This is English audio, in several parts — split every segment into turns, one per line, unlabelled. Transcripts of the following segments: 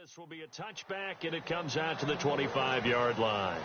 This will be a touchback, and it comes out to the 25-yard line.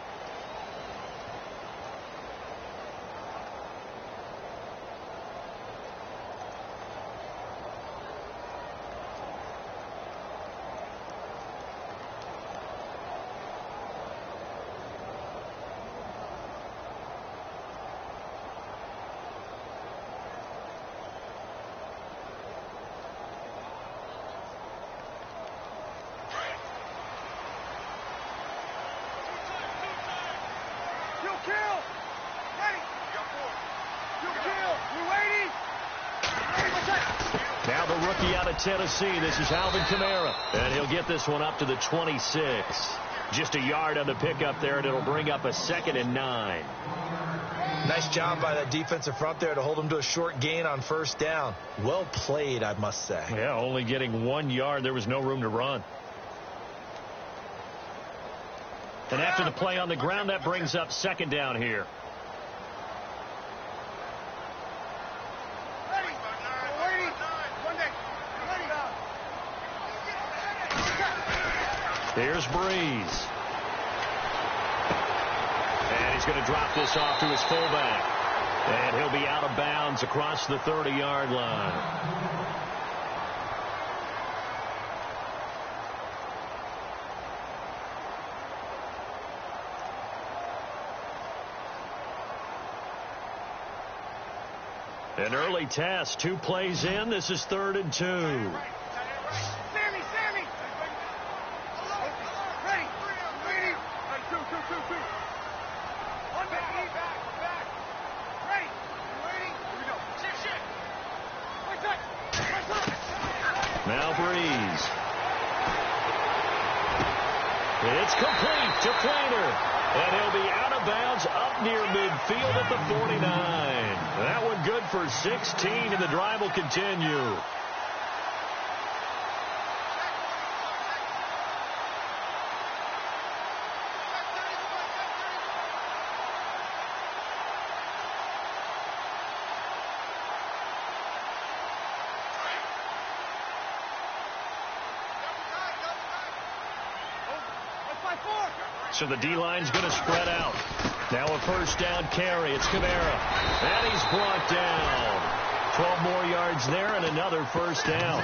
Now the rookie out of Tennessee, this is Alvin Kamara, and he'll get this one up to the 26. Just a yard on the pickup there, and it'll bring up a 2nd and 9.
Nice job by that defensive front there to hold him to a short gain on first down. Well played, I must say.
Yeah, only getting 1 yard. There was no room to run. And after the play on the ground, that brings up 2nd down here. Here's Breeze. And he's going to drop this off to his fullback. And he'll be out of bounds across the 30-yard line. An early test. 2 plays in. This is 3rd and 2. Now Breeze. It's complete to Flainer. And he'll be out of bounds up near midfield at the 49. That one good for 16, and the drive will continue. So the D-line's going to spread out. Now a first down carry. It's Kamara. And he's brought down. 12 more yards there and another first down.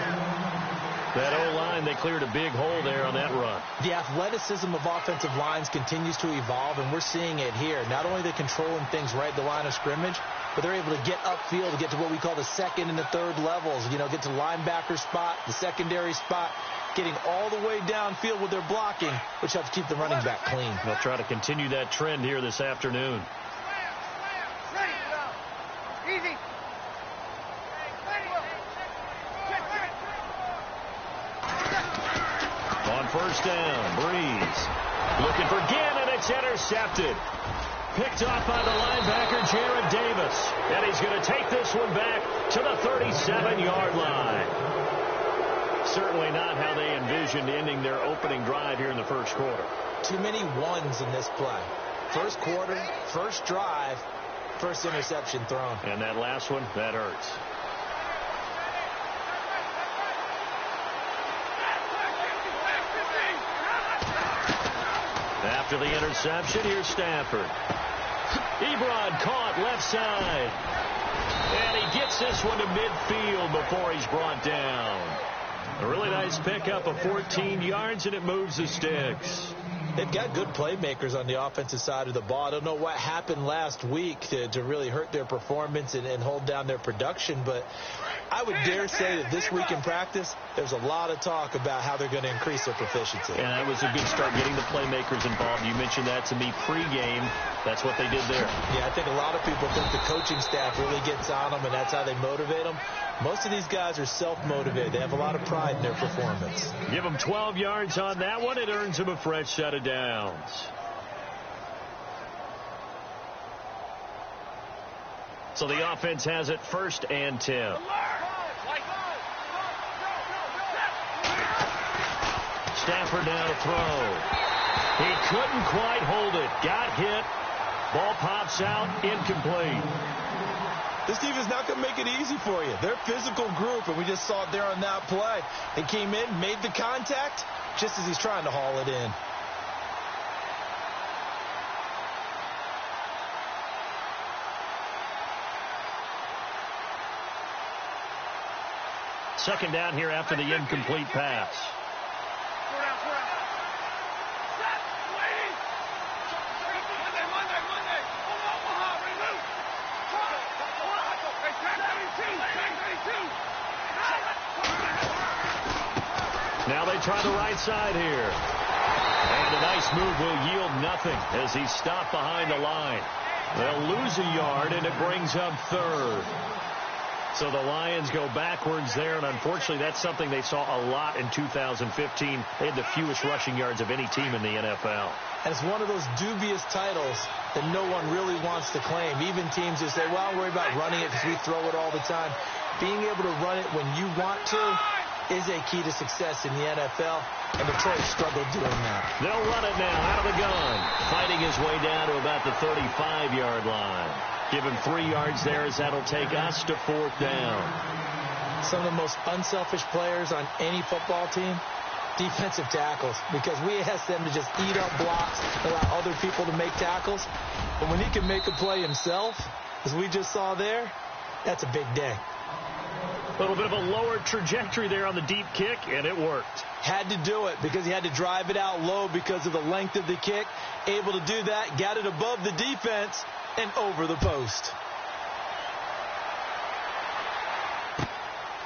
That O-line, they cleared a big hole there on that run.
The athleticism of offensive lines continues to evolve, and we're seeing it here. Not only are they controlling things right at the line of scrimmage, but they're able to get upfield to get to what we call the 2nd and the 3rd levels. You know, get to the linebacker spot, the secondary spot, getting all the way downfield with their blocking, which helps keep the running back clean.
They'll try to continue that trend here this afternoon.
Easy.
On first down, Breeze looking for Ginn, and it's intercepted. Picked off by the linebacker, Jared Davis. And he's going to take this one back to the 37-yard line. Certainly not how they envisioned ending their opening drive here in the first quarter.
Too many ones in this play. First quarter, first drive, first interception thrown.
And that last one, that hurts. After the interception, here's Stafford. Ebron caught left side. And he gets this one to midfield before he's brought down. A really nice pickup of 14 yards, and it moves the sticks.
They've got good playmakers on the offensive side of the ball. I don't know what happened last week to really hurt their performance and hold down their production, but I would dare say that this week in practice, there's a lot of talk about how they're going to increase their proficiency.
And that was a good start, getting the playmakers involved. You mentioned that to me pregame. That's what they did there.
Yeah, I think a lot of people think the coaching staff really gets on them, and that's how they motivate them. Most of these guys are self-motivated. They have a lot of pride in their performance.
Give them 12 yards on that one. It earns them a fresh set of downs. So the offense has it 1st and 10. Stafford now to throw. He couldn't quite hold it. Got hit. Ball pops out. Incomplete.
This defense is not going to make it easy for you. They're a physical group, and we just saw it there on that play. They came in, made the contact, just as he's trying to haul it in.
Second down here after the incomplete pass. Now they try the right side here. And a nice move will yield nothing as he's stopped behind the line. They'll lose a yard, and it brings up third. So the Lions go backwards there, and unfortunately that's something they saw a lot in 2015. They had the fewest rushing yards of any team in the NFL.
And it's one of those dubious titles that no one really wants to claim. Even teams who say, well, I'll worry about running it because we throw it all the time. Being able to run it when you want to is a key to success in the NFL, and Detroit struggled doing that.
They'll run it now out of the gun, fighting his way down to about the 35-yard line. Give him 3 yards there as that'll take us to fourth down.
Some of the most unselfish players on any football team, defensive tackles, because we ask them to just eat up blocks, allow other people to make tackles. But when he can make a play himself, as we just saw there, that's a big day.
A little bit of a lower trajectory there on the deep kick, and it worked.
Had to do it because he had to drive it out low because of the length of the kick. Able to do that, got it above the defense and over the post.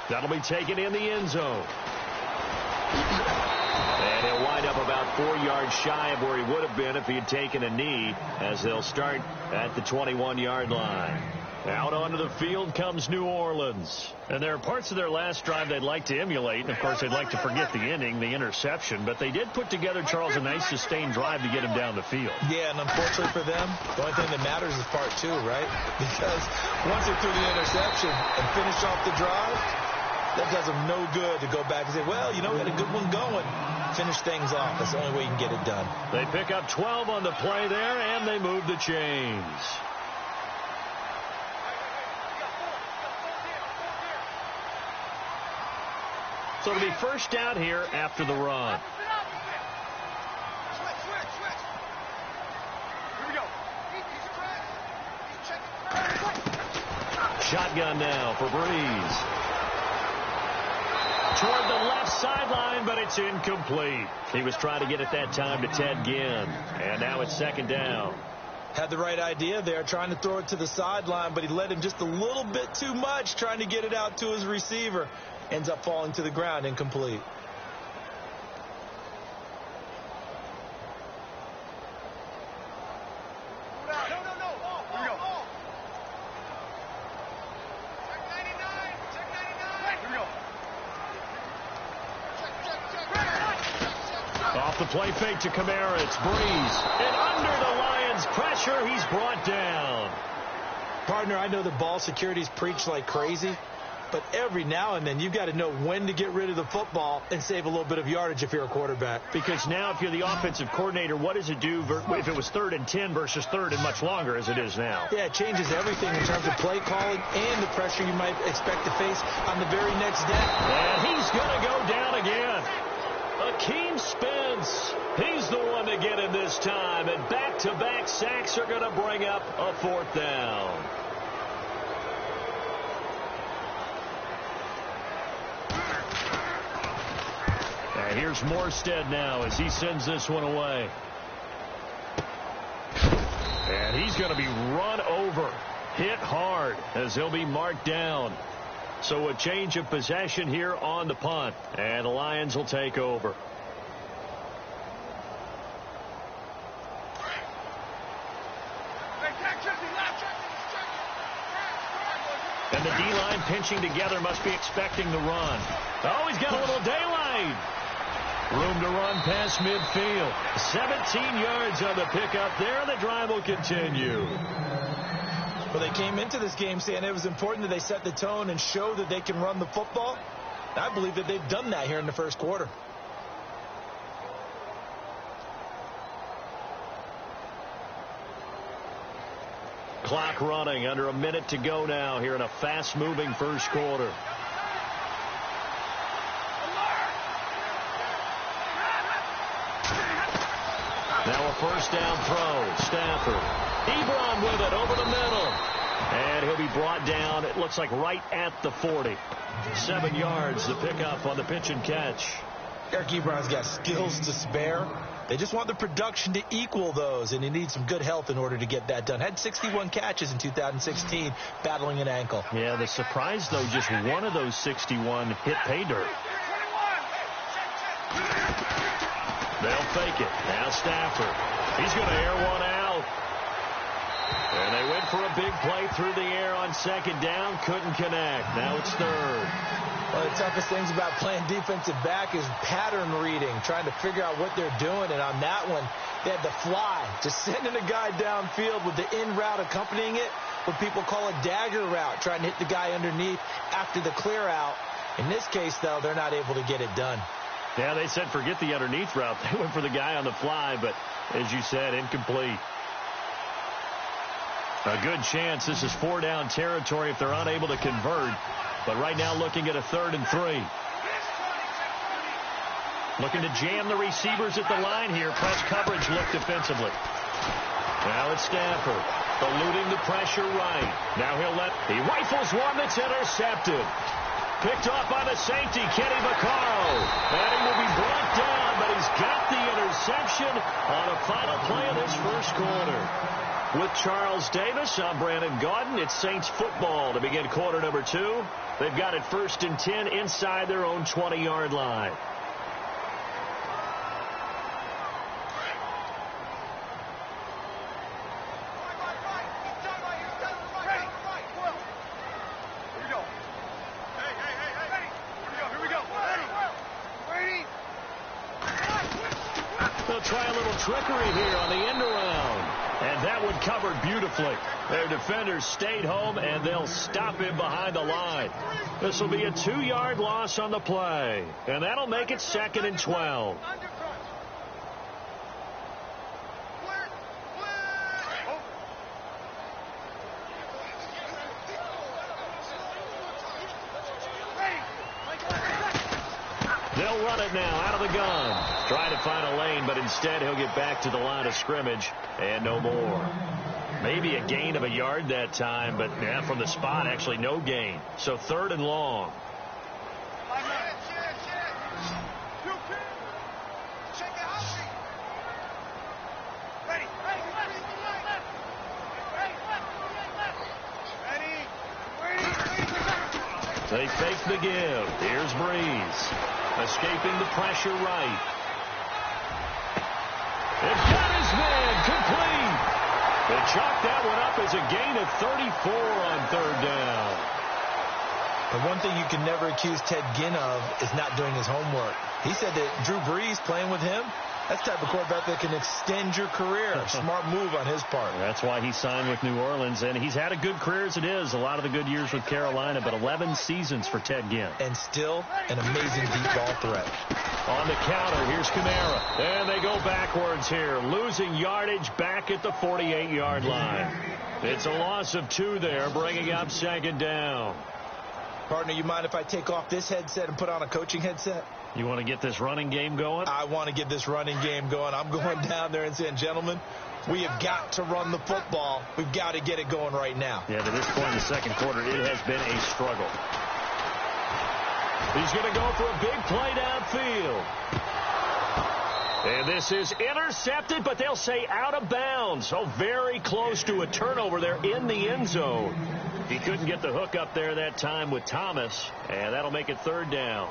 That'll be taken in the end zone. And he'll wind up about 4 yards shy of where he would have been if he had taken a knee, as they'll start at the 21-yard line. Out onto the field comes New Orleans. And there are parts of their last drive they'd like to emulate. And, of course, they'd like to forget the inning, the interception. But they did put together, Charles, a nice sustained drive to get him down the field.
Yeah, and unfortunately for them, the only thing that matters is part 2, right? Because once they threw the interception and finished off the drive, that does them no good to go back and say, well, you know, we had a good one going. Finish things off. That's the only way you can get it done.
They pick up 12 on the play there, and they move the chains. So it'll be first down here after the run. Shotgun now for Breeze. Toward the left sideline, but it's incomplete. He was trying to get it that time to Ted Ginn. And now it's second down.
Had the right idea there, trying to throw it to the sideline, but he let him just a little bit too much, trying to get it out to his receiver. Ends up falling to the ground, incomplete.
Off the play fake to Kamara, it's Breeze. And under the Lions' pressure, he's brought down.
Partner, I know the ball security's preached like crazy, but every now and then you've got to know when to get rid of the football and save a little bit of yardage if you're a quarterback.
Because now if you're the offensive coordinator, what does it do if it was 3rd and 10 versus 3rd and much longer as it is now?
Yeah, it changes everything in terms of play calling and the pressure you might expect to face on the very next down.
And he's going to go down again. Akeem Spence, he's the one to get in this time, and back-to-back sacks are going to bring up a 4th down. And here's Morstead now as he sends this one away. And he's going to be run over, hit hard, as he'll be marked down. So a change of possession here on the punt, and the Lions will take over. And the D-line pinching together must be expecting the run. Oh, he's got a little daylight. Room to run past midfield. 17 yards on the pickup there. The drive will continue.
Well, they came into this game saying it was important that they set the tone and show that they can run the football. I believe that they've done that here in the first quarter.
Clock running, under a minute to go now here in a fast-moving first quarter. Now a first down throw. Stafford. Ebron with it over the middle. And he'll be brought down, it looks like right at the 40. 7 yards to pick up on the pitch and catch.
Eric Ebron's got skills to spare. They just want the production to equal those, and he needs some good health in order to get that done. Had 61 catches in 2016, battling an ankle.
Yeah, the surprise, though, just one of those 61 hit pay dirt. They'll fake it. Now Stafford. He's going to air one out. And they went for a big play through the air on second down. Couldn't connect. Now it's third.
Well, the toughest things about playing defensive back is pattern reading, trying to figure out what they're doing. And on that one, they had the fly, just sending a guy downfield with the in route accompanying it, what people call a dagger route, trying to hit the guy underneath after the clear out. In this case, though, they're not able to get it done.
Yeah, they said forget the underneath route. They went for the guy on the fly, but as you said, incomplete. A good chance this is 4-down territory if they're unable to convert. But right now looking at a 3rd and 3. Looking to jam the receivers at the line here. Press coverage look defensively. Now it's Stafford. Eluding the pressure right. Now he rifles one that's intercepted. Picked off by the safety, Kenny Vaccaro. And he will be brought down, but he's got the interception on a final play of this first quarter. With Charles Davis, I'm Brandon Gaudin. It's Saints football to begin quarter number 2. They've got it 1st and 10 inside their own 20-yard line. They'll try a little trickery here on the end around. And that one covered beautifully. Their defenders stayed home, and they'll stop him behind the line. This will be a 2-yard loss on the play. And that'll make it 2nd and 12. They'll run it now out of the gun. Trying to find a lane, but instead he'll get back to the line of scrimmage and no more. Maybe a gain of a yard that time, but yeah, from the spot, actually no gain. So 3rd and long. They fake the give. Here's Breeze. Escaping the pressure right. They've got his man complete. They chalk that one up as a gain of 34 on 3rd down.
The one thing you can never accuse Ted Ginn of is not doing his homework. He said that Drew Brees playing with him, that's the type of quarterback that can extend your career. Smart move on his part.
That's why he signed with New Orleans, and he's had a good career as it is. A lot of the good years with Carolina, but 11 seasons for Ted Ginn.
And still an amazing deep ball threat.
On the counter, here's Kamara. And they go backwards here, losing yardage back at the 48-yard line. It's a loss of 2 there, bringing up 2nd down.
Partner, you mind if I take off this headset and put on a coaching headset?
You want to get this running game going?
I want to get this running game going. I'm going down there and saying, gentlemen, we have got to run the football. We've got to get it going right now.
Yeah, to this point in the second quarter, it has been a struggle. He's going to go for a big play downfield. And this is intercepted, but they'll say out of bounds. So very close to a turnover there in the end zone. He couldn't get the hook up there that time with Thomas, and that'll make it 3rd down.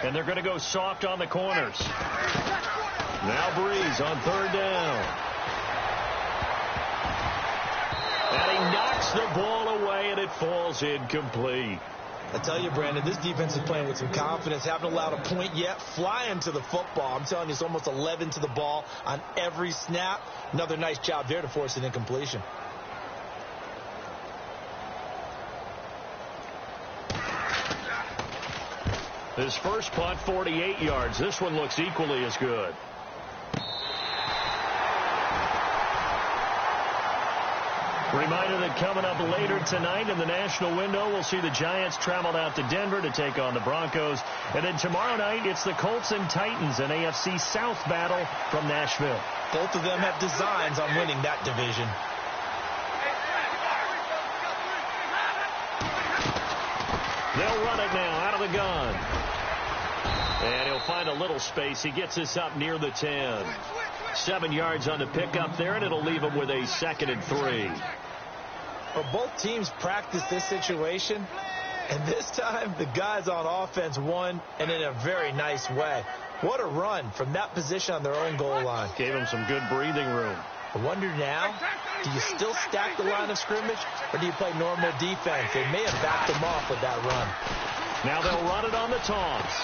And they're going to go soft on the corners. Now Breeze on 3rd down. And he knocks the ball away, and it falls incomplete.
I tell you, Brandon, this defense is playing with some confidence. Haven't allowed a point yet. Flying to the football. I'm telling you, it's almost 11 to the ball on every snap. Another nice job there to force an incompletion.
His first punt, 48 yards. This one looks equally as good. Reminder that coming up later tonight in the national window, we'll see the Giants travel out to Denver to take on the Broncos. And then tomorrow night, it's the Colts and Titans, an AFC South battle from Nashville.
Both of them have designs on winning that division.
They'll run it now out of the gun. And he'll find a little space. He gets this up near the 10. 7 yards on the pickup there, and it'll leave him with a 2nd and 3.
Well, both teams practice this situation, and this time the guys on offense won, and in a very nice way. What a run from that position on their own goal line.
Gave them some good breathing room.
I wonder now, do you still stack the line of scrimmage, or do you play normal defense? They may have backed them off with that run.
Now they'll run it on the taunts.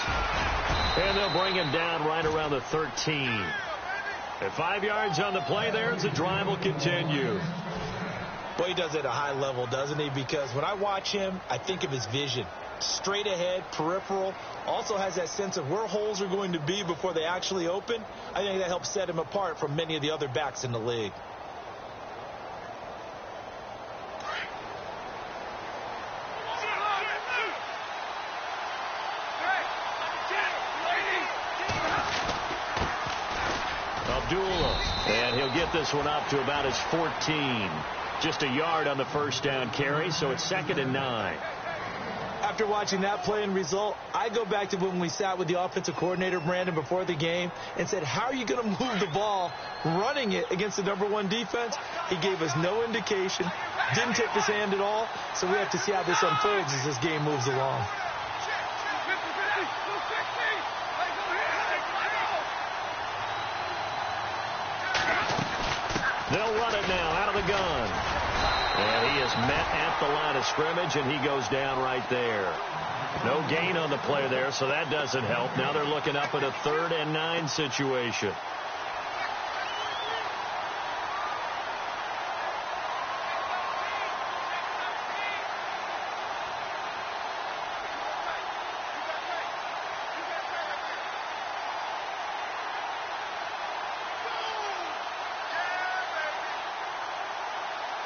And they'll bring him down right around the 13. At 5 yards on the play there, as the drive will continue.
Boy, he does it at a high level, doesn't he? Because when I watch him, I think of his vision. Straight ahead, peripheral. Also has that sense of where holes are going to be before they actually open. I think that helps set him apart from many of the other backs in the league.
And he'll get this one up to about his 14. Just a yard on the first down carry, so it's 2nd and 9.
After watching that play and result, I go back to when we sat with the offensive coordinator, Brandon, before the game and said, how are you going to move the ball running it against the #1 defense? He gave us no indication, didn't tip his hand at all, so we have to see how this unfolds as this game moves along.
They'll run it now out of the gun. And he is met at the line of scrimmage, and he goes down right there. No gain on the play there, so that doesn't help. Now they're looking up at a 3rd and 9 situation.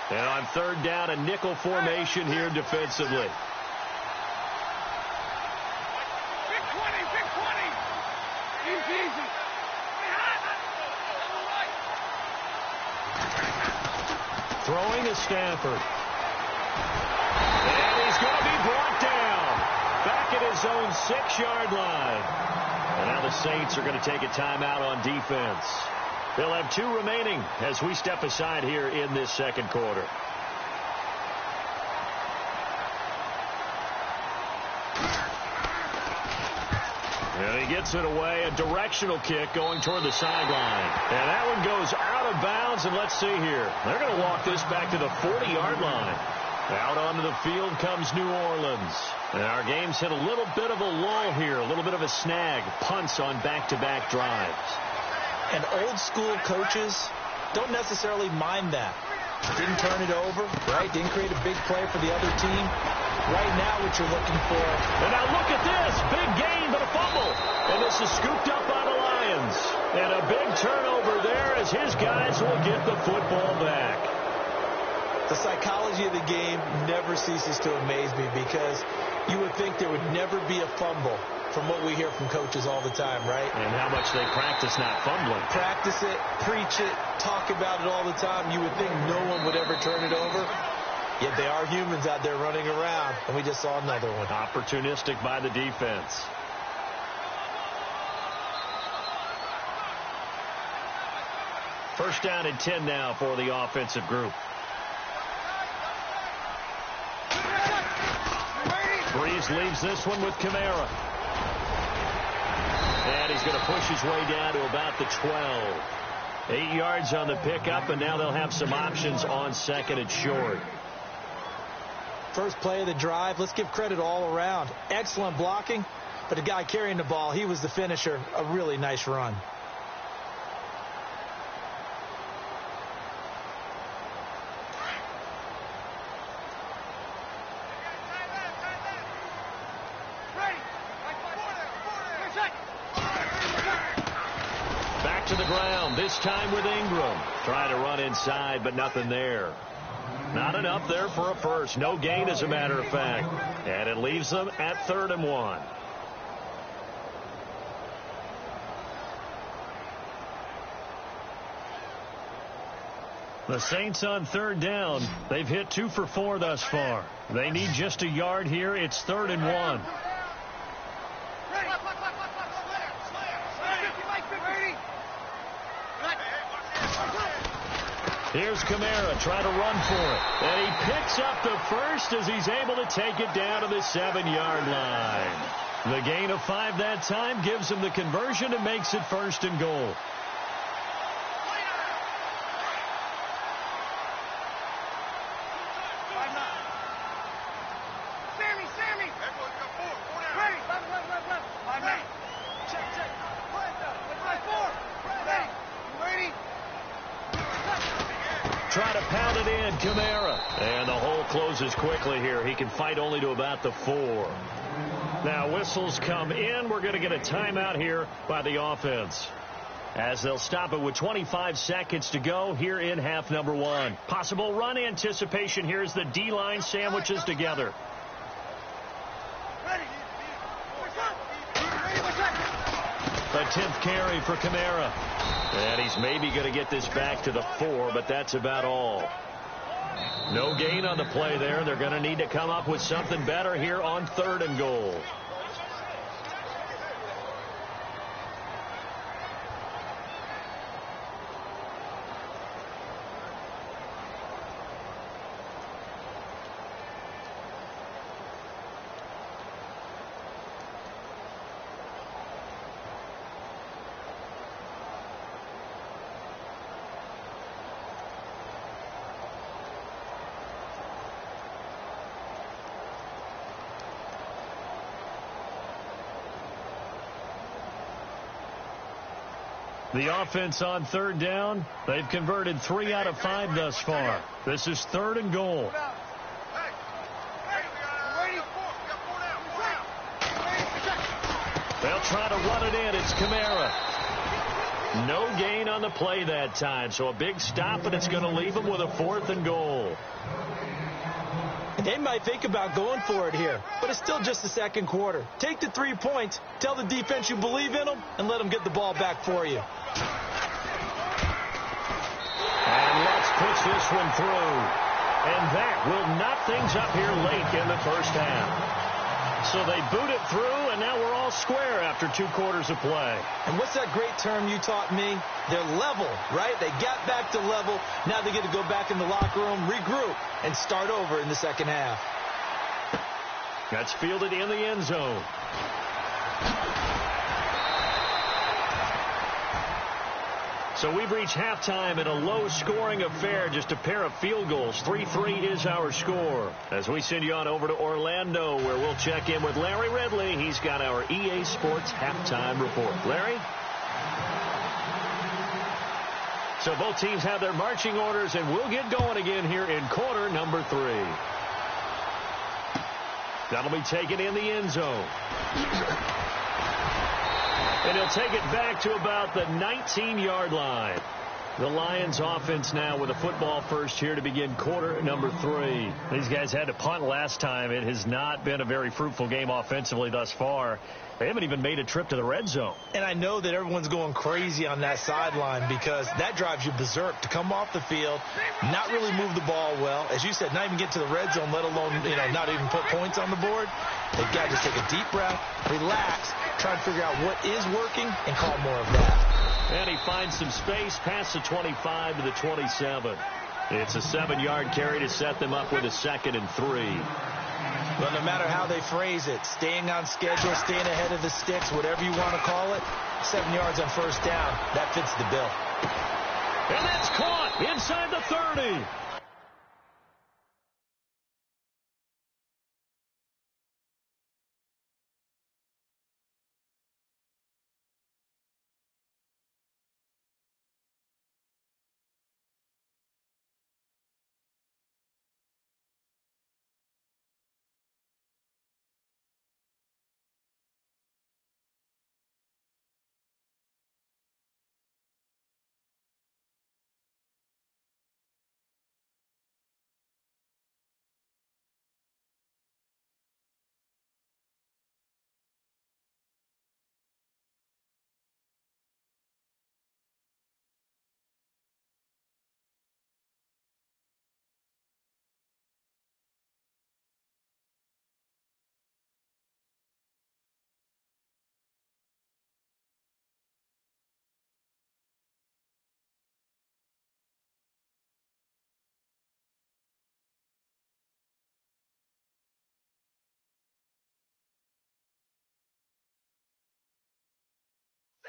And on 3rd down, a nickel formation here defensively.
Big 20. Easy.
Throwing is Stafford. And he's going to be brought down. Back at his own 6-yard line. And now the Saints are going to take a timeout on defense. They'll have 2 remaining as we step aside here in this 2nd quarter. And he gets it away, a directional kick going toward the sideline. And that one goes out of bounds, and let's see here. They're going to walk this back to the 40-yard line. Out onto the field comes New Orleans. And our game's hit a little bit of a lull here, a little bit of a snag. Punts on back-to-back drives.
And old-school coaches don't necessarily mind that. Didn't turn it over, right? Didn't create a big play for the other team. Right now, what you're looking for.
And now look at this. Big gain, but a fumble. And this is scooped up by the Lions. And a big turnover there as his guys will get the football back.
The psychology of the game never ceases to amaze me because you would think there would never be a fumble from what we hear from coaches all the time, right?
And how much they practice not fumbling.
Practice it, preach it, talk about it all the time. You would think no one would ever turn it over. Yet they are humans out there running around, and we just saw another one.
Opportunistic by the defense. First down and 10 now for the offensive group. Breeze leaves this one with Kamara. And he's going to push his way down to about the 12. 8 yards on the pickup, and now they'll have some options on 2nd and short.
First play of the drive, let's give credit all around. Excellent blocking, but the guy carrying the ball, he was the finisher. A really nice run.
Back to the ground, this time with Ingram. Trying to run inside, but nothing there. Not enough there for a first. No gain, as a matter of fact. And it leaves them at 3rd and 1. The Saints on 3rd down. They've hit 2 for 4 thus far. They need just a yard here. It's 3rd and 1. Here's Kamara trying to run for it. And he picks up the first as he's able to take it down to the 7-yard line. The gain of 5 that time gives him the conversion and makes it 1st and goal. Try to pound it in, Kamara. And the hole closes quickly here. He can fight only to about the 4. Now whistles come in. We're going to get a timeout here by the offense, as they'll stop it with 25 seconds to go here in half number 1. Possible run anticipation here as the D-line sandwiches together. The 10th carry for Kamara. And he's maybe going to get this back to the 4, but that's about all. No gain on the play there. They're going to need to come up with something better here on 3rd and goal. The offense on 3rd down, they've converted 3 out of 5 thus far. This is 3rd and goal. They'll try to run it in. It's Kamara. No gain on the play that time, so a big stop, and it's going to leave them with a 4th and goal.
They might think about going for it here, but it's still just the 2nd quarter. Take the 3 points, tell the defense you believe in them, and let them get the ball back for you.
And let's push this one through. And that will knock things up here late in the first half. So they boot it through, and now we're all square after 2 quarters of play.
And what's that great term you taught me? They're level, right? They got back to level. Now they get to go back in the locker room, regroup, and start over in the 2nd half.
That's fielded in the end zone. So we've reached halftime in a low-scoring affair, just a pair of field goals. 3-3 is our score. As we send you on over to Orlando, where we'll check in with Larry Ridley. He's got our EA Sports halftime report. Larry? So both teams have their marching orders, and we'll get going again here in quarter number 3. That'll be taken in the end zone. And he'll take it back to about the 19-yard line. The Lions offense now with a football first here to begin quarter number 3. These guys had to punt last time. It has not been a very fruitful game offensively thus far. They haven't even made a trip to the red zone.
And I know that everyone's going crazy on that sideline because that drives you berserk to come off the field, not really move the ball well. As you said, not even get to the red zone, let alone, not even put points on the board. They've got to just take a deep breath, relax, try and figure out what is working, and call more of that.
And he finds some space past the 25 to the 27. It's a 7-yard carry to set them up with a 2nd and 3.
Well, no matter how they phrase it, staying on schedule, staying ahead of the sticks, whatever you want to call it, 7 yards on 1st down, that fits the bill.
And that's caught inside the 30.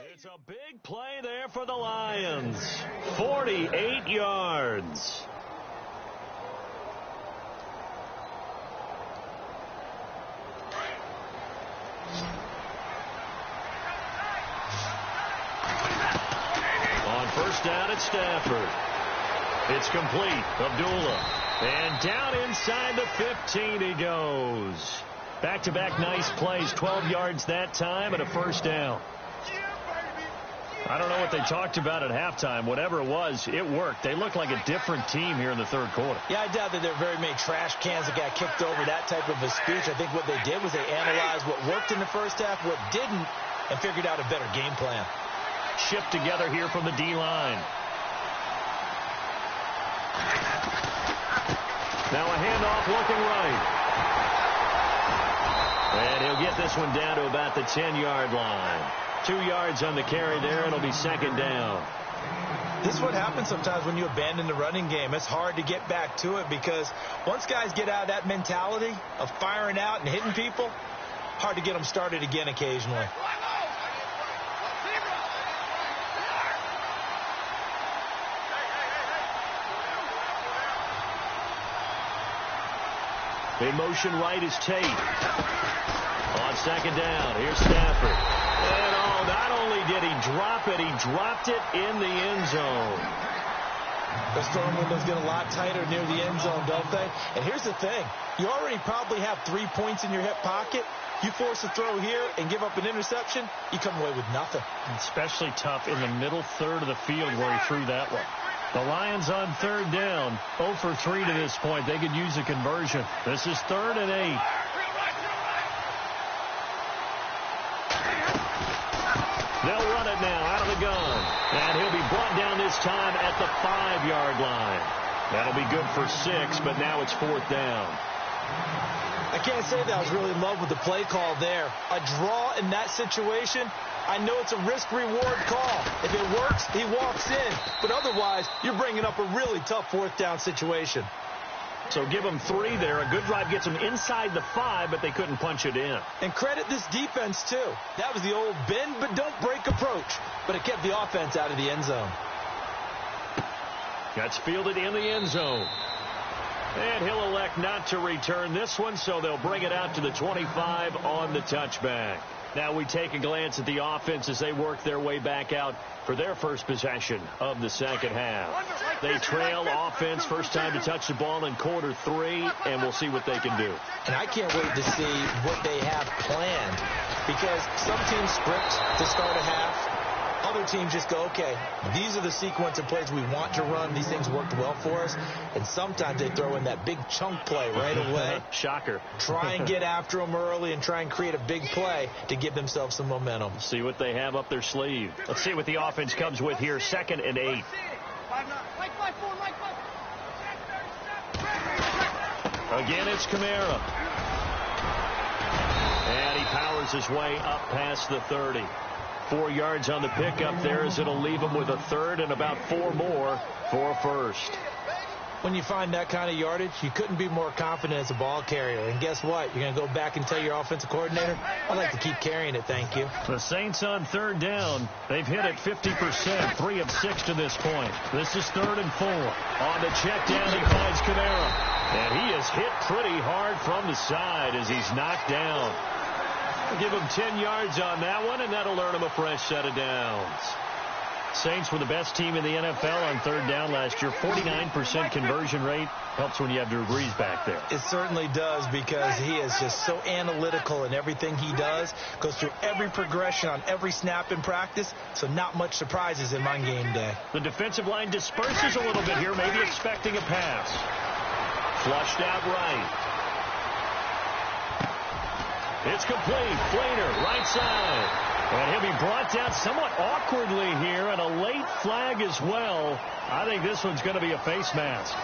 It's a big play there for the Lions. 48 yards. On first down at Stafford. It's complete. Abdullah. And down inside the 15 he goes. Back-to-back nice plays. 12 yards that time and a first down. I don't know what they talked about at halftime. Whatever it was, it worked. They look like a different team here in the third quarter.
Yeah, I doubt that there are very many trash cans that got kicked over, that type of a speech. I think what they did was they analyzed what worked in the first half, what didn't, and figured out a better game plan.
Shift together here from the D-line. Now a handoff looking right. And he'll get this one down to about the 10-yard line. 2 yards on the carry there. It'll be second down.
This is what happens sometimes when you abandon the running game. It's hard to get back to it because once guys get out of that mentality of firing out and hitting people, hard to get them started again occasionally.
In motion right is Tate. On second down, here's Stafford. And not only did he drop it, he dropped it in the end zone.
The storm windows get a lot tighter near the end zone, don't they? And here's the thing. You already probably have 3 points in your hip pocket. You force a throw here and give up an interception, you come away with nothing.
Especially tough in the middle third of the field where he threw that one. The Lions on third down, 0 for 3 to this point. They could use a conversion. This is 3rd and 8. They'll run it now out of the gun. And he'll be brought down this time at the 5-yard line. That'll be good for 6, but now it's 4th down.
I can't say that I was really in love with the play call there. A draw in that situation, I know it's a risk-reward call. If it works, he walks in. But otherwise, you're bringing up a really tough 4th down situation.
So give them 3 there. A good drive gets them inside the 5, but they couldn't punch it in.
And credit this defense, too. That was the old bend but don't break approach. But it kept the offense out of the end zone.
That's fielded in the end zone. And he'll elect not to return this one, so they'll bring it out to the 25 on the touchback. Now we take a glance at the offense as they work their way back out for their first possession of the second half. They trail offense, first time to touch the ball in quarter 3, and we'll see what they can do.
And I can't wait to see what they have planned, because some teams script to start a half. Other teams just go, okay, these are the sequence of plays we want to run. These things worked well for us. And sometimes they throw in that big chunk play right away.
Shocker.
Try and get after them early and try and create a big play to give themselves some momentum.
See what they have up their sleeve. Let's see what the offense comes with here. 2nd and 8. Again, it's Kamara. And he powers his way up past the 30. 4 yards on the pickup there as it'll leave him with a 3rd and about 4 more for a first.
When you find that kind of yardage, you couldn't be more confident as a ball carrier. And guess what? You're going to go back and tell your offensive coordinator, I'd like to keep carrying it, thank you.
The Saints on third down. They've hit it 50%, 3 of 6 to this point. This is 3rd and 4. On the check down, he finds Kamara. And he is hit pretty hard from the side as he's knocked down. We'll give him 10 yards on that one, and that'll earn him a fresh set of downs. Saints were the best team in the NFL on third down last year. 49% conversion rate. Helps when you have Drew Brees back there.
It certainly does, because he is just so analytical in everything he does. Goes through every progression on every snap in practice, so not much surprises him on game day.
The defensive line disperses a little bit here, maybe expecting a pass. Flushed out right. It's complete. Flainer, right side. And he'll be brought down somewhat awkwardly here, and a late flag as well. I think this one's going to be a face mask.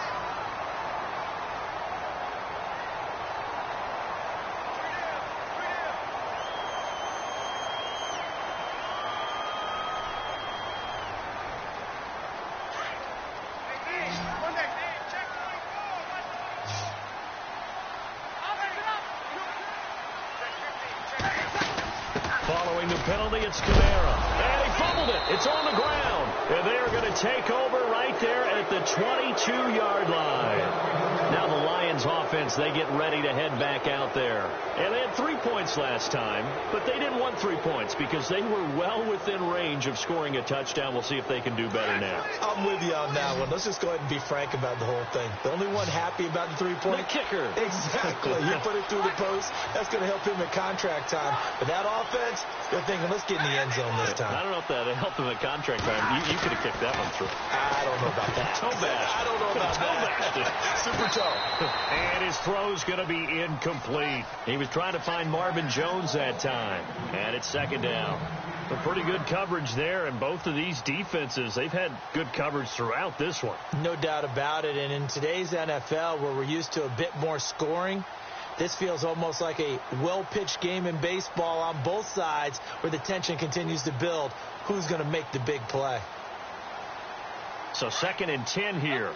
Following the penalty, it's Kamara. And he fumbled it. It's on the ground. And they are going to take over right there at the 22-yard line. Now the Lions offense, they get ready to head back out there. And they had 3 points last time, but they didn't want 3 points because they were well within range of scoring a touchdown. We'll see if they can do better now.
I'm with you on that one. Let's just go ahead and be frank about the whole thing. The only one happy about the 3-point.
The kicker.
Exactly. He put it through the post. That's going to help him at contract time. But that offense, they're thinking, let's get in the end zone this time.
I don't know if that helped him at contract time. You could have kicked that one through.
I don't know about that.
Toe bash.
I don't know about that. Super toe.
And his throw's going to be incomplete. He was trying to find Marvin Jones that time. And it's second down. But pretty good coverage there, and both of these defenses, they've had good coverage throughout this one.
No doubt about it. And in today's NFL, where we're used to a bit more scoring, this feels almost like a well-pitched game in baseball on both sides where the tension continues to build. Who's going to make the big play?
So 2nd and 10 here.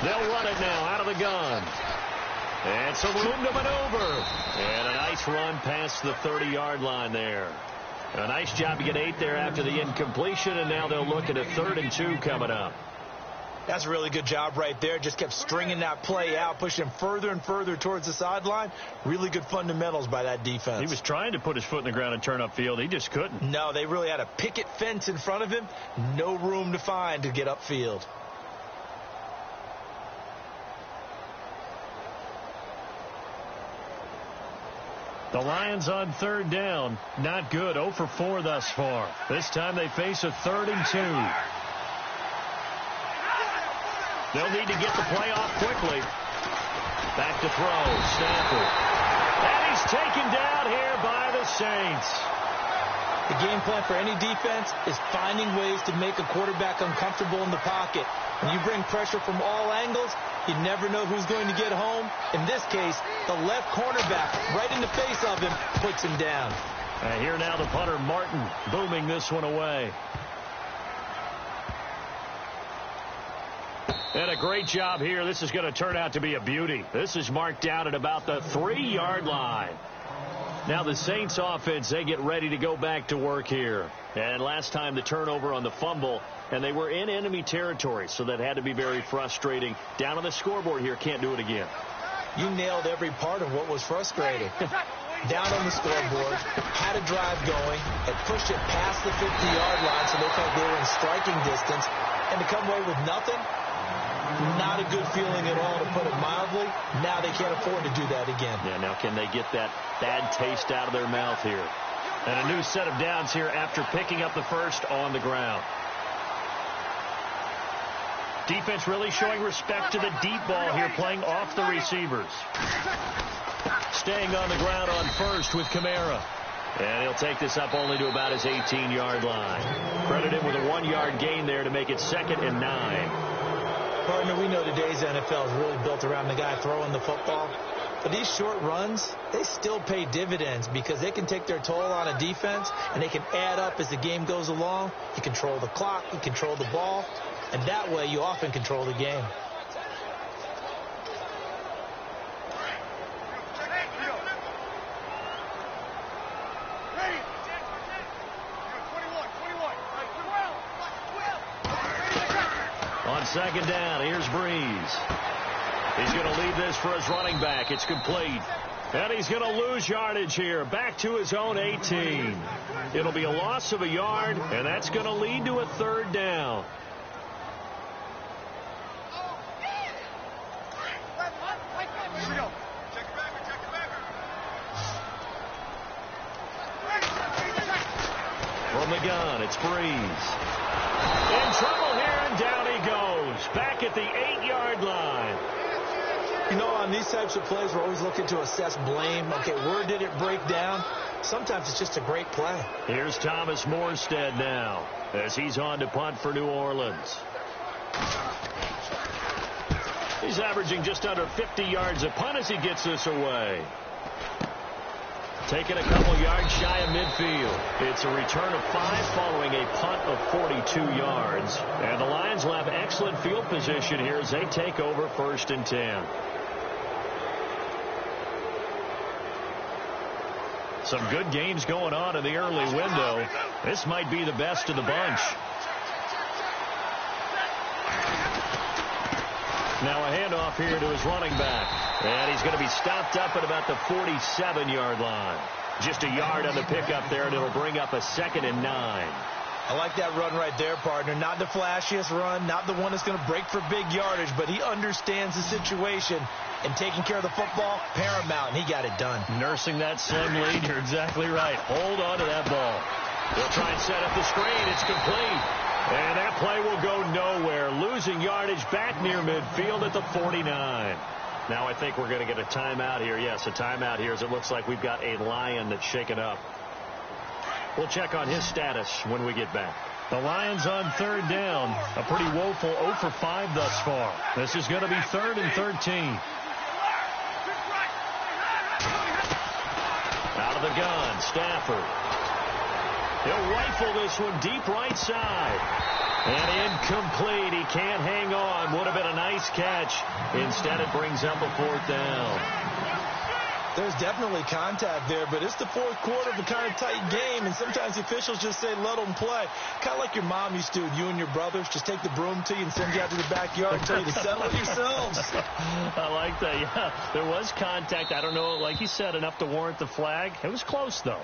They'll run it now out of the gun. And some room to maneuver. And a nice run past the 30-yard line there. A nice job to get 8 there after the incompletion, and now they'll look at a 3rd and 2 coming up.
That's a really good job right there. Just kept stringing that play out, pushing him further and further towards the sideline. Really good fundamentals by that defense.
He was trying to put his foot in the ground and turn upfield. He just couldn't.
No, they really had a picket fence in front of him. No room to find to get upfield.
The Lions on 3rd down. Not good. 0 for 4 thus far. This time they face a 3rd and 2. They'll need to get the play off quickly. Back to throw. Stafford. And he's taken down here by the Saints.
The game plan for any defense is finding ways to make a quarterback uncomfortable in the pocket. When you bring pressure from all angles, you never know who's going to get home. In this case, the left cornerback, right in the face of him, puts him down.
Here now the punter, Martin, booming this one away. And a great job here. This is going to turn out to be a beauty. This is marked down at about the 3-yard line. Now the Saints offense, they get ready to go back to work here. And last time the turnover on the fumble, and they were in enemy territory, so that had to be very frustrating. Down on the scoreboard here, can't do it again.
You nailed every part of what was frustrating. Down on the scoreboard, had a drive going, and pushed it past the 50-yard line so they felt they were in striking distance. And to come away with nothing, not a good feeling at all, to put it mildly. Now they can't afford to do that again.
Yeah, now can they get that bad taste out of their mouth here? And a new set of downs here after picking up the first on the ground. Defense really showing respect to the deep ball here, playing off the receivers. Staying on the ground on first with Kamara. And he'll take this up only to about his 18-yard line. Credit him with a 1-yard gain there to make it 2nd and 9.
Partner, we know today's NFL is really built around the guy throwing the football. But these short runs, they still pay dividends because they can take their toll on a defense, and they can add up as the game goes along. You control the clock, you control the ball, and that way you often control the game.
On 2nd down, here's Breeze. He's going to leave this for his running back. It's complete. And he's going to lose yardage here. Back to his own 18. It'll be a loss of a yard, and that's going to lead to a 3rd down. From the gun, it's Breeze. In trouble here, and down he goes. Back at the 8-yard line.
You know, on these types of plays, we're always looking to assess blame. Okay, where did it break down? Sometimes it's just a great play.
Here's Thomas Morstead now as he's on to punt for New Orleans. He's averaging just under 50 yards a punt as he gets this away. taking a couple yards shy of midfield. It's a return of 5 following a punt of 42 yards. And the Lions will have excellent field position here as they take over 1st and 10. Some good games going on in the early window. This might be the best of the bunch. Now a handoff here to his running back. And he's going to be stopped up at about the 47-yard line. Just a yard on the pickup there, and it'll bring up a 2nd and 9.
I like that run right there, partner. Not the flashiest run, not the one that's going to break for big yardage, but he understands the situation, and taking care of the football, paramount, and he got it done.
Nursing that slim lead, you're exactly right. Hold on to that ball. They'll try and set up the screen. It's complete. And that play will go nowhere. Losing yardage back near midfield at the 49. Now I think we're going to get a timeout here. Yes, a timeout here as it looks like we've got a Lion that's shaken up. We'll check on his status when we get back. The Lions on 3rd down. A pretty woeful 0 for 5 thus far. This is going to be 3rd and 13. Out of the gun, Stafford. He'll rifle this one deep right side. And incomplete. He can't hang on. Would have been a nice catch. Instead, it brings up a 4th down.
There's definitely contact there, but it's the 4th quarter of a kind of tight game, and sometimes the officials just say let them play. Kind of like your mom used to, you and your brothers, just take the broom to you and send you out to the backyard and tell you to settle it yourselves.
I like that, yeah. There was contact. I don't know, like you said, enough to warrant the flag. It was close, though.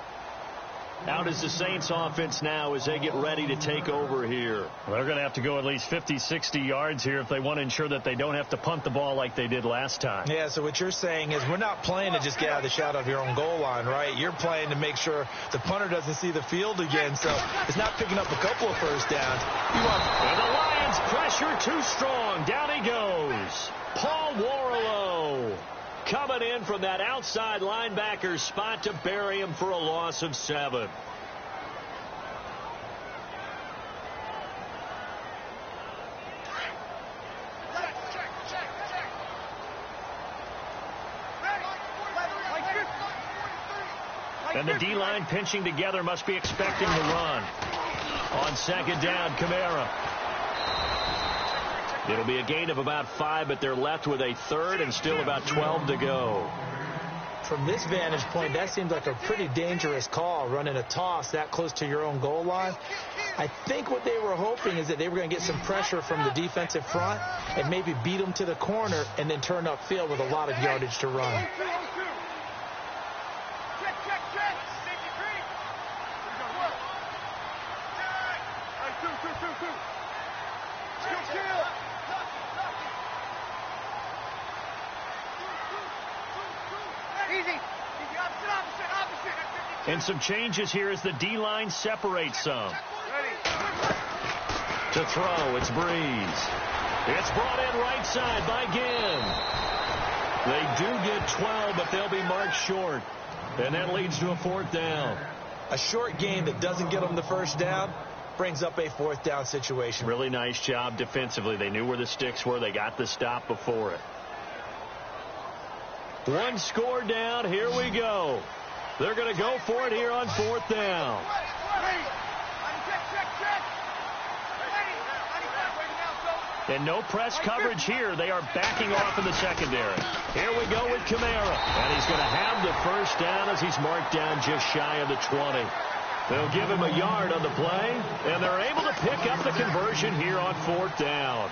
Out is the Saints offense now as they get ready to take over here. Well, they're going to have to go at least 50, 60 yards here if they want to ensure that they don't have to punt the ball like they did last time.
Yeah, so what you're saying is we're not playing to just get out of the shadow of your own goal line, right? You're playing to make sure the punter doesn't see the field again, so it's not picking up a couple of first downs.
And the Lions pressure too strong. Down he goes. Paul Warlow coming in from that outside linebacker spot to bury him for a loss of 7. And the D-line pinching together must be expecting to run. On 2nd down, Kamara. It'll be a gain of about 5, but they're left with a 3rd and still about 12 to go.
From this vantage point, that seems like a pretty dangerous call, running a toss that close to your own goal line. I think what they were hoping is that they were going to get some pressure from the defensive front and maybe beat them to the corner and then turn upfield with a lot of yardage to run.
And some changes here as the D-line separates some. To throw, it's Breeze. It's brought in right side by Ginn. They do get 12, but they'll be marked short. And that leads to a 4th down.
A short game that doesn't get them the first down brings up a 4th down situation.
Really nice job defensively. They knew where the sticks were. They got the stop before it. 1 score down. Here we go. They're going to go for it here on 4th down. And no press coverage here. They are backing off in the secondary. Here we go with Kamara. And he's going to have the first down as he's marked down just shy of the 20. They'll give him a yard on the play, and they're able to pick up the conversion here on 4th down.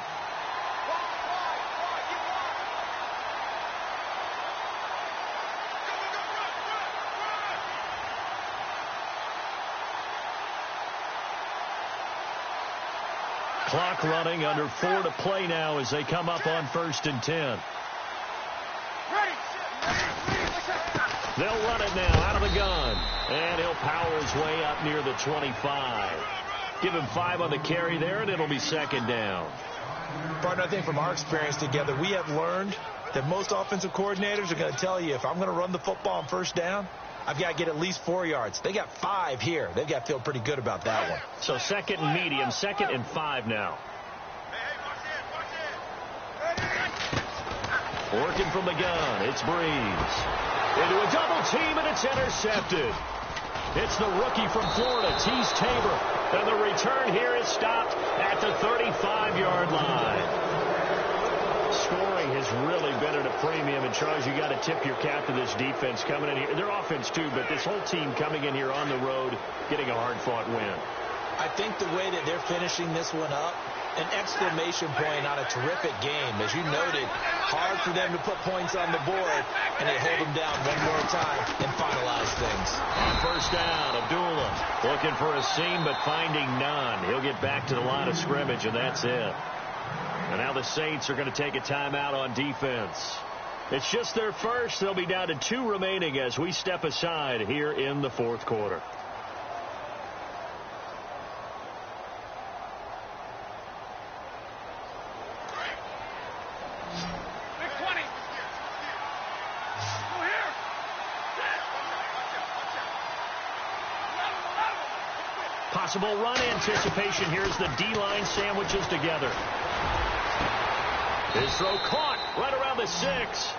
Clock running, under 4 to play now as they come up on 1st and 10. They'll run it now out of the gun. And he'll power his way up near the 25. Give him 5 on the carry there, and it'll be 2nd down.
Partner, I think from our experience together, we have learned that most offensive coordinators are going to tell you, if I'm going to run the football on 1st down, I've got to get at least 4 yards. They got 5 here. They've got to feel pretty good about that one.
So 2nd and medium, 2nd and 5 now. Working from the gun, it's Breeze. Into a double team, and it's intercepted. It's the rookie from Florida, Tease Tabor. And the return here is stopped at the 35-yard line. Scoring has really been at a premium. And, Charles, you got to tip your cap to this defense coming in here. Their offense, too, but this whole team coming in here on the road, getting a hard-fought win.
I think the way that they're finishing this one up, an exclamation point on a terrific game. As you noted, hard for them to put points on the board, and they hold them down one more time and finalize things.
On first down, Abdullah looking for a seam but finding none. He'll get back to the line of scrimmage, and that's it. And now the Saints are going to take a timeout on defense. It's just their first. They'll be down to 2 remaining as we step aside here in the fourth quarter. Possible run anticipation. Here's the D-line sandwiches together. His throw caught right around the 6.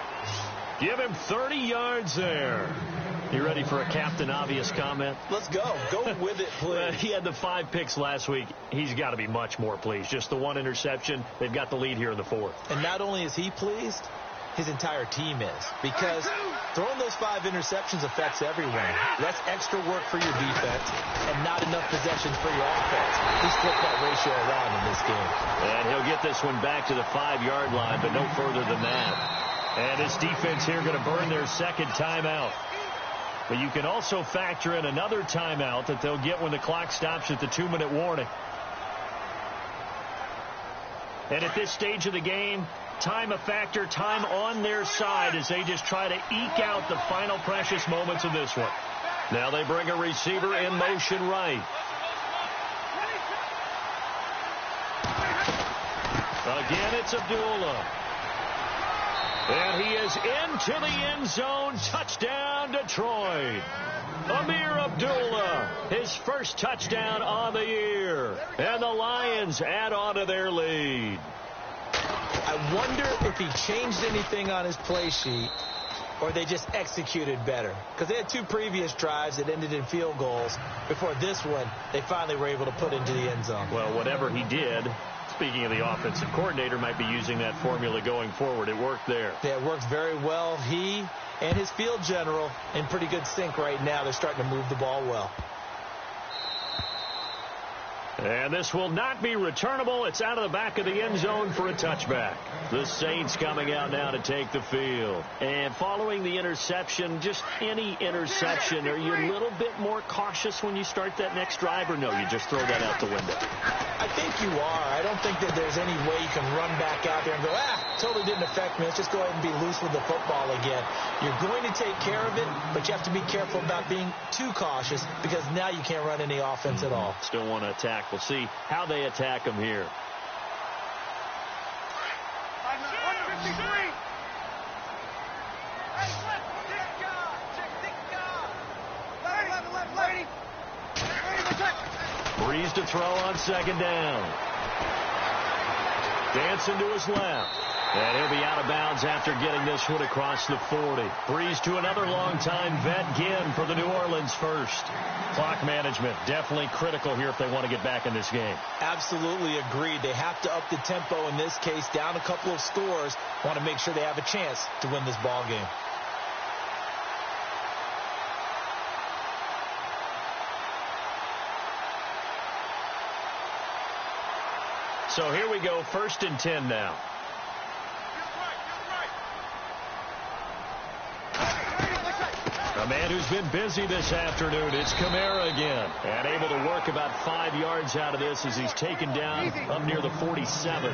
Give him 30 yards there. You ready for a Captain Obvious comment?
Let's go. Go with it, please.
He had the 5 picks last week. He's got to be much more pleased. Just the 1 interception. They've got the lead here in the 4th.
And not only is he pleased, his entire team is. Because throwing those 5 interceptions affects everyone. That's extra work for your defense and not enough possessions for your offense. He's flipped that ratio around in this game.
And he'll get this one back to the 5-yard line, but no further than that. And his defense here going to burn their second timeout. But you can also factor in another timeout that they'll get when the clock stops at the 2-minute warning. And at this stage of the game, time a factor, time on their side as they just try to eke out the final precious moments of this one. Now they bring a receiver in motion right. Again, it's Abdullah. And he is into the end zone. Touchdown, Detroit. Amir Abdullah, his first touchdown on the year. And the Lions add on to their lead.
I wonder if he changed anything on his play sheet or they just executed better. Because they had 2 previous drives that ended in field goals. Before this one, they finally were able to put into the end zone.
Well, whatever he did, speaking of the offensive coordinator, might be using that formula going forward. It worked there.
Yeah, it worked very well. He and his field general in pretty good sync right now. They're starting to move the ball well.
And this will not be returnable. It's out of the back of the end zone for a touchback. The Saints coming out now to take the field. And following the interception, just any interception, are you a little bit more cautious when you start that next drive, or no, you just throw that out the window?
I think you are. I don't think that there's any way you can run back out there and go, totally didn't affect me. Let's just go ahead and be loose with the football again. You're going to take care of it, but you have to be careful about being too cautious because now you can't run any offense at all.
Still want to attack. We'll see how they attack them here. Breeze to throw on second down. Dancing to his left. And he'll be out of bounds after getting this one across the 40. Breeze to another long-time vet, Ginn, for the New Orleans first. Clock management, definitely critical here if they want to get back in this game.
Absolutely agreed. They have to up the tempo in this case, down a couple of scores. Want to make sure they have a chance to win this ball game.
So here we go, 1st and 10 now. A man who's been busy this afternoon, it's Kamara again. And able to work about 5 yards out of this as he's taken down up near the 47.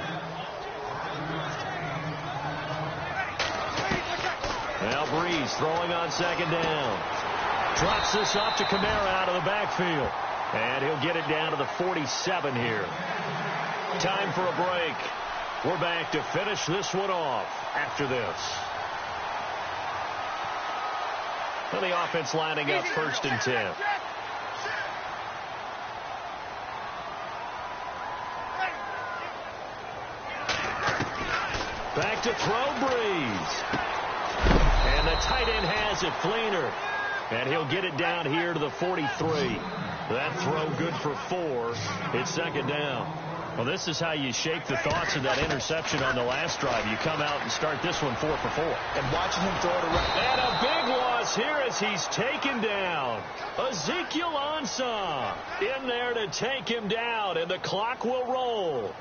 Now Breeze throwing on second down. Drops this off to Kamara out of the backfield. And he'll get it down to the 47 here. Time for a break. We're back to finish this one off after this. And the offense lining up 1st and 10. Back to throw, Breeze. And the tight end has it, Fleener. And he'll get it down here to the 43. That throw good for 4. It's second down. Well, this is how you shake the thoughts of that interception on the last drive. You come out and start this one 4 for 4.
And watching him throw it around.
And a big loss here as he's taken down. Ezekiel Ansah in there to take him down, and the clock will roll.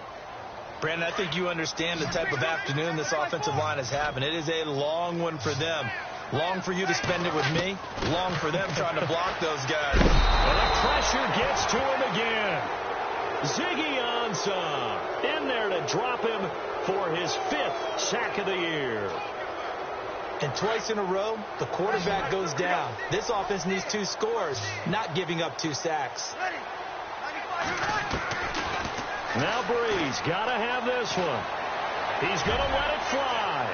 Brandon, I think you understand the type of afternoon this offensive line is having. It is a long one for them. Long for you to spend it with me. Long for them trying to block those guys.
And the pressure gets to him again. Ziggy Ansah in there to drop him for his 5th sack of the year.
And twice in a row, the quarterback goes down. This offense needs 2 scores, not giving up 2 sacks.
Now Breeze got to have this one. He's going to let it fly.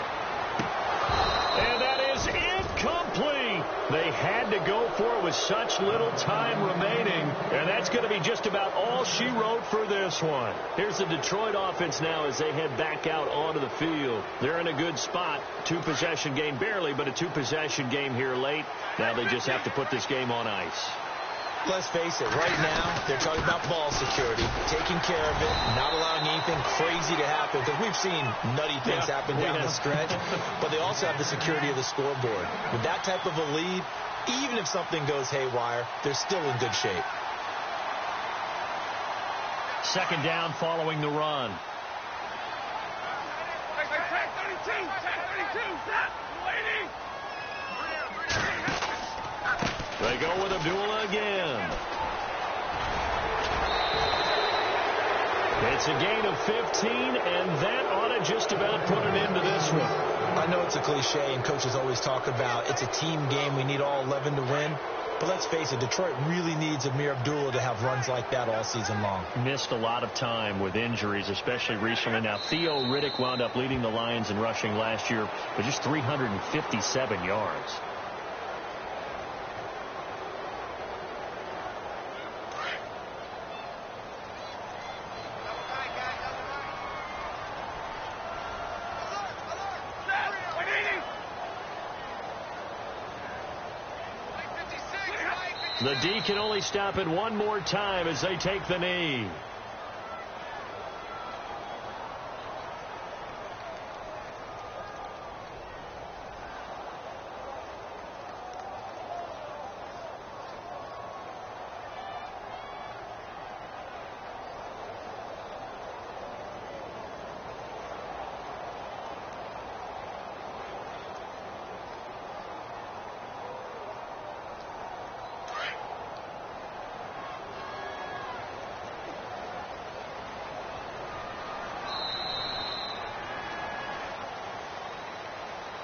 And that is incomplete. They had to go for it with such little time remaining. And that's going to be just about all she wrote for this one. Here's the Detroit offense now as they head back out onto the field. They're in a good spot. 2-possession game barely, but a 2-possession game here late. Now they just have to put this game on ice.
Let's face it, right now, they're talking about ball security, taking care of it, not allowing anything crazy to happen, because we've seen nutty things happen down the stretch, but they also have the security of the scoreboard. With that type of a lead, even if something goes haywire, they're still in good shape.
Second down following the run. They go with Abdullah again. It's a gain of 15, and that ought to just about put an end to this one.
I know it's a cliche, and coaches always talk about it's a team game. We need all 11 to win. But let's face it, Detroit really needs Amir Abdullah to have runs like that all season long.
Missed a lot of time with injuries, especially recently. Now, Theo Riddick wound up leading the Lions in rushing last year with just 357 yards. The D can only stop it one more time as they take the knee.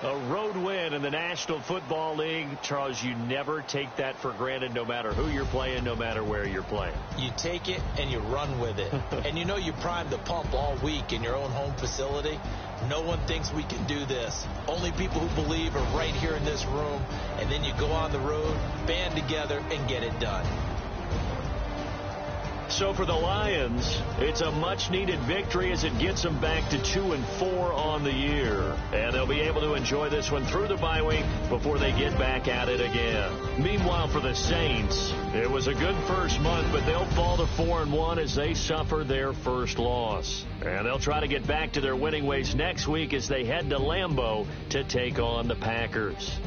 A road win in the National Football League. Charles, you never take that for granted, no matter who you're playing, no matter where you're playing.
You take it and you run with it. And you know you primed the pump all week in your own home facility. No one thinks we can do this. Only people who believe are right here in this room. And then you go on the road, band together, and get it done.
So for the Lions, it's a much-needed victory as it gets them back to 2-4 on the year. And they'll be able to enjoy this one through the bye week before they get back at it again. Meanwhile, for the Saints, it was a good first month, but they'll fall to 4-1 as they suffer their first loss. And they'll try to get back to their winning ways next week as they head to Lambeau to take on the Packers.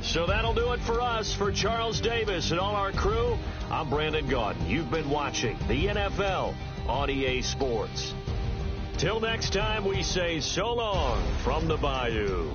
So that'll do it for us. For Charles Davis and all our crew, I'm Brandon Gaudin. You've been watching the NFL on EA Sports. Till next time, we say so long from the Bayou.